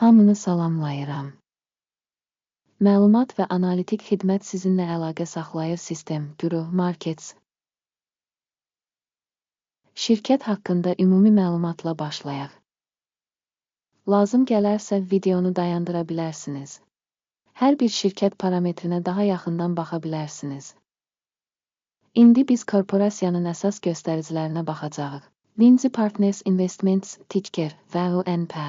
Hamını salamlayıram. Məlumat və analitik xidmət sizinlə əlaqə saxlayır sistem, güruh, markets. Şirkət haqqında ümumi məlumatla başlayaq. Lazım gələrsə videonu dayandıra bilərsiniz. Hər bir şirkət parametrinə daha yaxından baxa bilərsiniz. İndi biz korporasiyanın əsas göstəricilərinə baxacağıq. Lindsay Partners Investments, ticker, VUNP.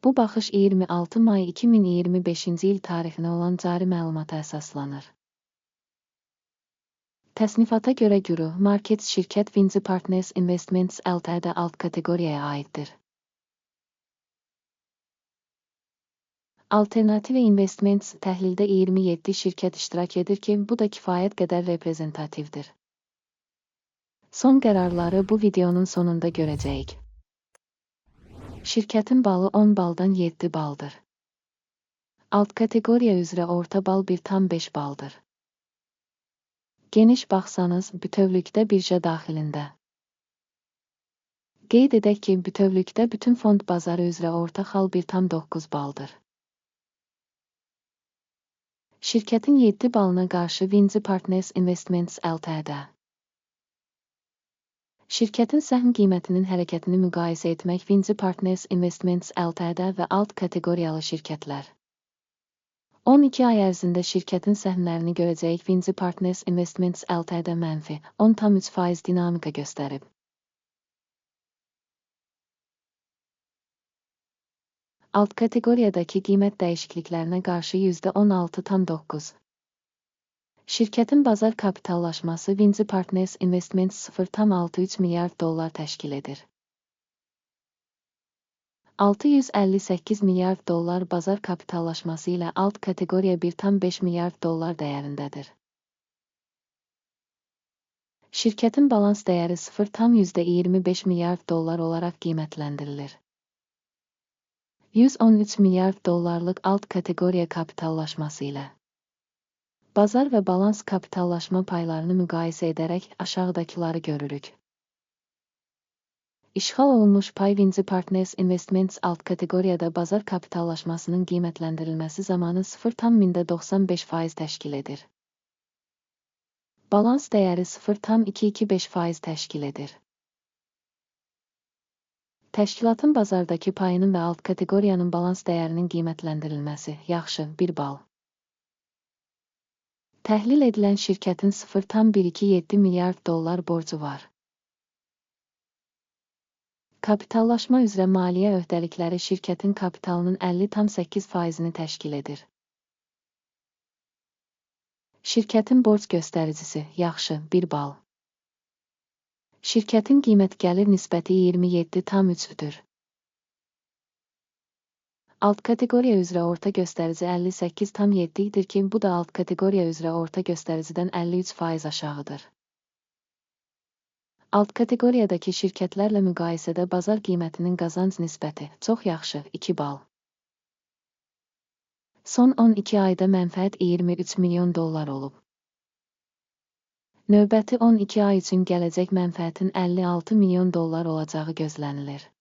Bu baxış 26 may 2025-ci il tarixinə olan cari məlumata əsaslanır. Təsnifata görə güruh, markets şirkət Lindsay Partners Investments Ltd alt kateqoriyaya aiddir. Alternative Investments təhlildə 27 şirkət iştirak edir ki, bu da kifayət qədər reprezentativdir. Son qərarları bu videonun sonunda görəcəyik. Şirkətin balı 10 baldan 7 baldır. Alt kateqoriya üzrə orta bal 1,5 baldır. Geniş baxsanız, bütövlükdə birja daxilində. Qeyd edək ki, bütövlükdə bütün fond bazarı üzrə orta xal 1,9 baldır. Şirkətin 7 balına qarşı Lindsay Partners Investments Ltd. Şirkətin səhm qiymətinin hərəkətini müqayisə etmək Lindsay Partners Investments Ltd. Və alt kateqoriyalı şirkətlər. 12 ay ərzində şirkətin səhmlərini görəcəyik. Lindsay Partners Investments Ltd. mənfi 10,3% dinamika göstərib. Alt kateqoriyadakı qiymət dəyişikliklərinə qarşı %16,9. Şirkətin bazar kapitallaşması Lindsay Partners Investments $0,63 milyard təşkil edir. 658 milyard dollar bazar kapitallaşması ilə alt kateqoriya 1,5 milyard dollar dəyərindədir. Şirkətin balans dəyəri 0,25 milyard dollar olaraq qiymətləndirilir. 113 milyard dollarlıq alt kateqoriya kapitallaşması ilə. Bazar və balans kapitallaşma paylarını müqayisə edərək aşağıdakıları görürük. İşğal olunmuş pay Lindsay Partners Investments alt kateqoriyada bazar kapitallaşmasının qiymətləndirilməsi zamanı 0,95% təşkil edir. Balans dəyəri 0,225% təşkil edir. Təşkilatın bazardakı payının və alt kateqoriyanın balans dəyərinin qiymətləndirilməsi, yaxşı, 1 bal. Təhlil edilən şirkətin 0,127 milyard dollar borcu var. Kapitallaşma üzrə maliyyə öhdəlikləri şirkətin kapitalının 50,8%-ni təşkil edir. Şirkətin borc göstəricisi, yaxşı, 1 bal. Şirkətin qiymət-gəlir nisbəti 27,3-dür. Alt kateqoriya üzrə orta göstərici 58,7-dir ki, bu da alt kateqoriya üzrə orta göstəricidən 53% aşağıdır. Alt kateqoriyadakı şirkətlərlə müqayisədə bazar qiymətinin qazanc nisbəti, çox yaxşı, 2 bal. Son 12 ayda mənfəət 23 milyon dollar olub. Növbəti 12 ay üçün gələcək mənfəətin 56 milyon dollar olacağı gözlənilir.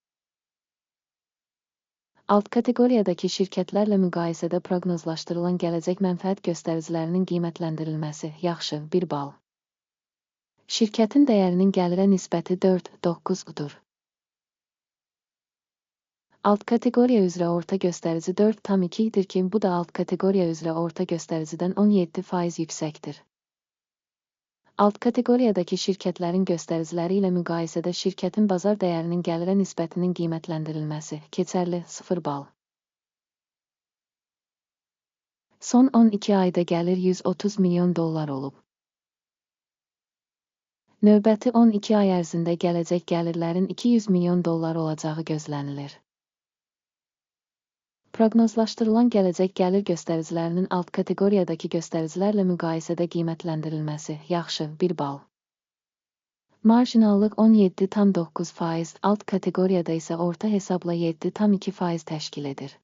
Alt kateqoriyadakı şirkətlərlə müqayisədə proqnozlaşdırılan gələcək mənfəət göstəricilərinin qiymətləndirilməsi, yaxşı, 1 bal. Şirkətin dəyərinin gəlirə nisbəti 4,9-dur. Alt kateqoriya üzrə orta göstərici 4,2-dir ki, bu da alt kateqoriya üzrə orta göstəricidən 17% yüksəkdir. Alt kateqoriyadakı şirkətlərin göstəriciləri ilə müqayisədə şirkətin bazar dəyərinin gəlirə nisbətinin qiymətləndirilməsi, keçərli, 0 bal. Son 12 ayda gəlir 130 milyon dollar olub. Növbəti 12 ay ərzində gələcək gəlirlərin 200 milyon dollar olacağı gözlənilir. Proqnozlaşdırılan gələcək gəlir göstəricilərinin alt kateqoriyadakı göstəricilərlə müqayisədə qiymətləndirilməsi, yaxşı, 1 bal. Marjinallıq 17,9%, alt kateqoriyada isə orta hesabla 7,2% təşkil edir.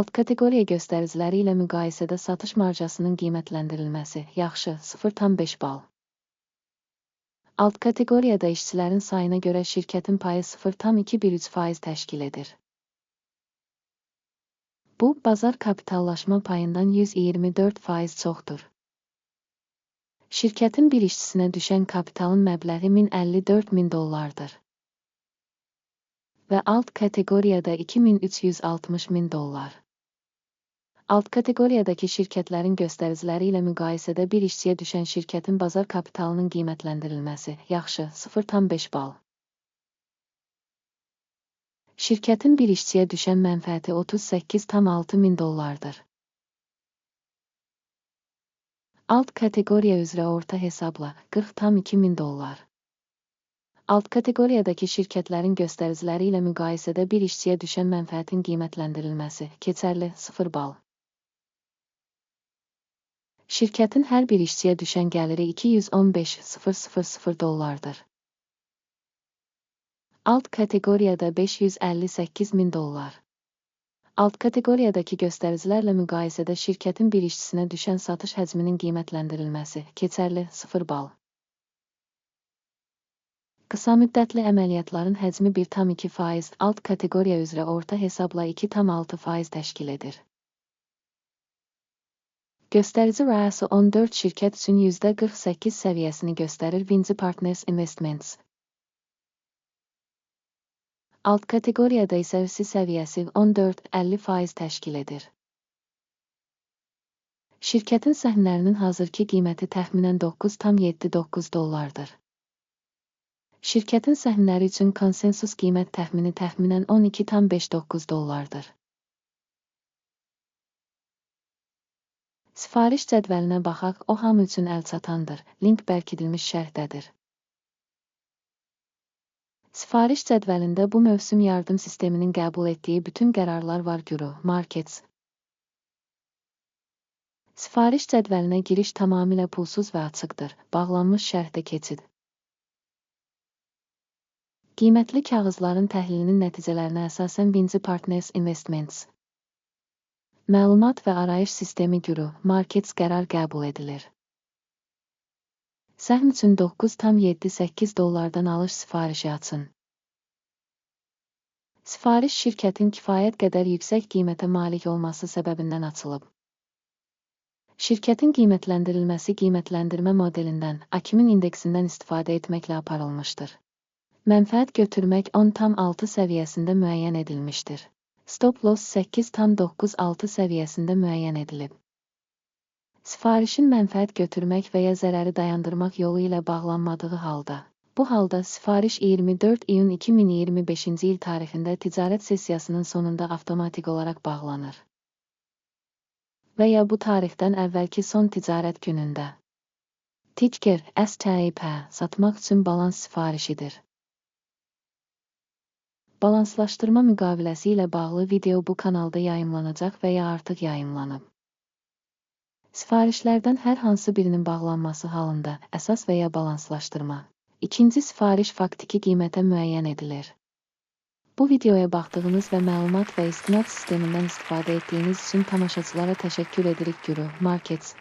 Alt kateqoriya göstəriciləri ilə müqayisədə satış marjasının qiymətləndirilməsi, yaxşı, 0,5 bal. Alt kateqoriyada işçilərin sayına görə şirkətin payı 0,213% təşkil edir. Bu, bazar kapitallaşma payından 124% çoxdur. Şirkətin bir işçisinə düşən kapitalın məbləği $1054.000 və alt kateqoriyada $2,360.000. Alt kateqoriyadakı şirkətlərin göstəriciləri ilə müqayisədə bir işçiyə düşən şirkətin bazar kapitalının qiymətləndirilməsi yaxşı 0,5 bal. Şirkətin bir işçiyə düşən mənfəəti $38,600.000. Alt kateqoriya üzrə orta hesabla $40,200. Alt kateqoriyadakı şirkətlərin göstəriciləri ilə müqayisədə bir işçiyə düşən mənfəətin qiymətləndirilməsi keçərli 0 bal. Şirkətin hər bir işçiyə düşən gəliri $215,000. Alt kateqoriyada $558.000. Alt kateqoriyadakı göstəricilərlə müqayisədə şirkətin bir işçisinə düşən satış həcminin qiymətləndirilməsi keçərli 0 bal. Qısa müddətli əməliyyatların həcmi 1,2%, alt kateqoriya üzrə orta hesabla 2,6% təşkil edir. Göstərici rayası 14 şirkət üçün %48 səviyyəsini göstərir. Vinci Partners Investments. Alt kateqoriyada isə RSI səviyyəsi 14-50% təşkil edir. Şirkətin səhmlərinin hazırki qiyməti təxminən $9,79. Şirkətin səhmləri üçün konsensus qiymət təxmini təxminən $12,59. Sifariş cədvəlinə baxaq, o hamı üçün əlçatandır. Link bərkidilmiş şərhdədir. Sifariş cədvəlində bu mövsüm yardım sisteminin qəbul etdiyi bütün qərarlar var. Guru, Markets. Sifariş cədvəlinə giriş tamamilə pulsuz və açıqdır. Bağlanmış şərhdə keçid. Qiymətli kağızların təhlilinin nəticələrinə əsasən Vinci Partners Investments. Məlumat və arayış sistemi Guru, Markets qərar qəbul edilir. Səhm üçün $9,78 alış sifarişi açın. Sifariş şirkətin kifayət qədər yüksək qiymətə malik olması səbəbindən açılıb. Şirkətin qiymətləndirilməsi qiymətləndirmə modelindən, Akimin indeksindən istifadə etməklə aparılmışdır. Mənfəət götürmək 10,6 səviyyəsində müəyyən edilmişdir. Stop loss 8,96 səviyyəsində müəyyən edilib. Sifarişin mənfəət götürmək və ya zərəri dayandırmaq yolu ilə bağlanmadığı halda, bu halda sifariş 24 iyun 2025-ci il tarixində ticarət sessiyasının sonunda avtomatik olaraq bağlanır. Və ya bu tarixdən əvvəlki son ticarət günündə. Ticker, STIP, satmaq üçün balans sifarişidir. Balanslaşdırma müqaviləsi ilə bağlı video bu kanalda yayımlanacaq və ya artıq yayımlanıb. Sifarişlərdən hər hansı birinin bağlanması halında əsas və ya balanslaşdırma. İkinci sifariş faktiki qiymətə müəyyən edilir. Bu videoya baxdığınız və məlumat və istinad sistemindən istifadə etdiyiniz üçün tamaşaçılara təşəkkür edirik. Guru, Markets.